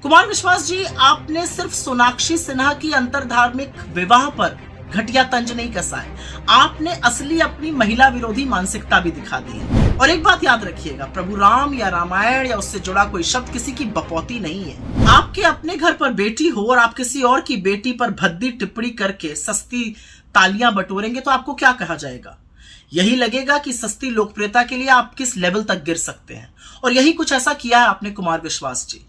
कुमार विश्वास जी, आपने सिर्फ सोनाक्षी सिन्हा की अंतरधार्मिक विवाह पर घटिया तंज नहीं कसा है, आपने असली अपनी महिला विरोधी मानसिकता भी दिखा दी है। और एक बात याद रखिएगा, प्रभु राम या रामायण या उससे जुड़ा कोई शब्द किसी की बपौती नहीं है। आपके अपने घर पर बेटी हो और आप किसी और की बेटी पर भद्दी टिप्पणी करके सस्ती तालियां बटोरेंगे तो आपको क्या कहा जाएगा? यही लगेगा कि सस्ती लोकप्रियता के लिए आप किस लेवल तक गिर सकते हैं। और यही कुछ ऐसा किया है आपने, कुमार विश्वास जी।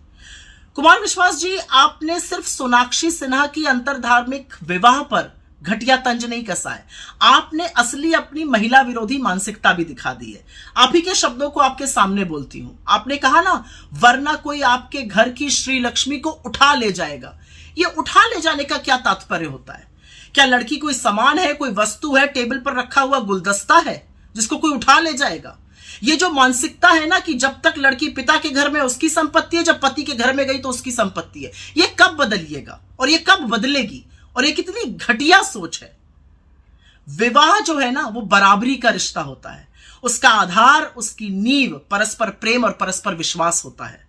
कुमार विश्वास जी, आपने सिर्फ सोनाक्षी सिन्हा की अंतरधार्मिक विवाह पर घटिया तंज नहीं कसा है, आपने असली अपनी महिला विरोधी मानसिकता भी दिखा दी है। आप ही के शब्दों को आपके सामने बोलती हूं। आपने कहा ना, वरना कोई आपके घर की श्री लक्ष्मी को उठा ले जाएगा। ये उठा ले जाने का क्या तात्पर्य होता है? क्या लड़की कोई सामान है, कोई वस्तु है, टेबल पर रखा हुआ गुलदस्ता है जिसको कोई उठा ले जाएगा? ये जो मानसिकता है ना कि जब तक लड़की पिता के घर में उसकी संपत्ति है, जब पति के घर में गई तो उसकी संपत्ति है, ये कब बदलिएगा और ये कब बदलेगी? और ये कितनी घटिया सोच है। विवाह जो है ना, वो बराबरी का रिश्ता होता है। उसका आधार, उसकी नींव परस्पर प्रेम और परस्पर विश्वास होता है।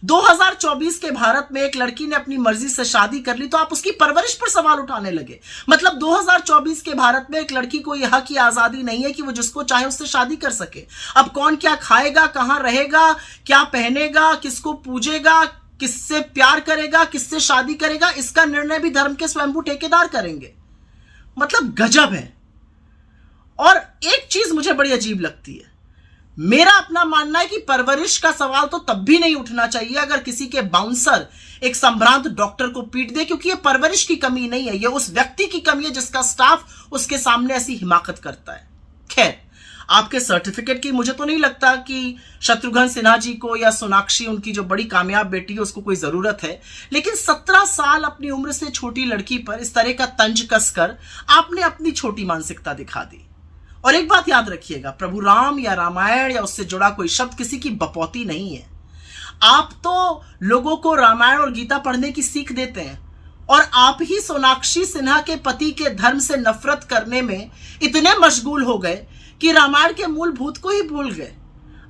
2024 के भारत में एक लड़की ने अपनी मर्जी से शादी कर ली तो आप उसकी परवरिश पर सवाल उठाने लगे। मतलब 2024 के भारत में एक lड़की को यह की आजादी नहीं है कि वो जिसको चाहे उससे शादी कर सके। अब कौन क्या खाएगा, कहां रहेगा, क्या पहनेगा, किसको पूजेगा, किससे प्यार करेगा, किससे शादी करेगा, इसका निर्णय भी धर्म के स्वयंभू ठेकेदार करेंगे। मतलब गजब है। और एक चीज मुझे बड़ी अजीब लगती है, मेरा अपना मानना है कि परवरिश का सवाल तो तब भी नहीं उठना चाहिए अगर किसी के बाउंसर एक संभ्रांत डॉक्टर को पीट दे, क्योंकि ये परवरिश की कमी नहीं है, ये उस व्यक्ति की कमी है जिसका स्टाफ उसके सामने ऐसी हिमाकत करता है। खैर, आपके सर्टिफिकेट की मुझे तो नहीं लगता कि शत्रुघ्न सिन्हा जी को या सोनाक्षी, उनकी जो बड़ी कामयाब बेटी है, उसको कोई जरूरत है। लेकिन 17 साल अपनी उम्र से छोटी लड़की पर इस तरह का तंज कसकर आपने अपनी छोटी मानसिकता दिखा दी। और एक बात याद रखिएगा, प्रभु राम या रामायण या उससे जुड़ा कोई शब्द किसी की बपौती नहीं है। आप तो लोगों को रामायण और गीता पढ़ने की सीख देते हैं और आप ही सोनाक्षी सिन्हा के पति के धर्म से नफरत करने में इतने मशगूल हो गए कि रामायण के मूलभूत को ही भूल गए।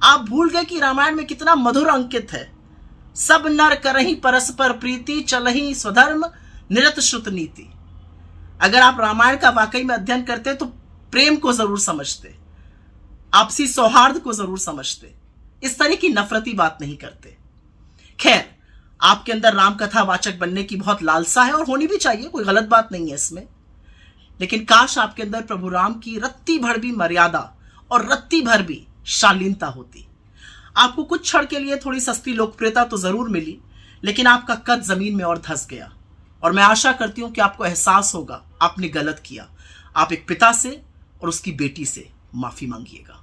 आप भूल गए कि रामायण में कितना मधुर अंकित है, सब नर करहि परस्पर प्रीति, चलहि स्वधर्म निरत श्रुत नीति। अगर आप रामायण का वाकई में अध्ययन करते तो प्रेम को जरूर समझते, आपसी सौहार्द को जरूर समझते, इस तरह की नफरती बात नहीं करते। खैर, आपके अंदर राम कथा वाचक बनने की बहुत लालसा है और होनी भी चाहिए, कोई गलत बात नहीं है इसमें। लेकिन काश आपके अंदर प्रभु राम की रत्ती भर भी मर्यादा और रत्ती भर भी शालीनता होती। आपको कुछ क्षण के लिए थोड़ी सस्ती लोकप्रियता तो जरूर मिली, लेकिन आपका कद जमीन में और धंस गया। और मैं आशा करती हूं कि आपको एहसास होगा आपने गलत किया। आप एक पिता से और उसकी बेटी से माफी मांगिएगा।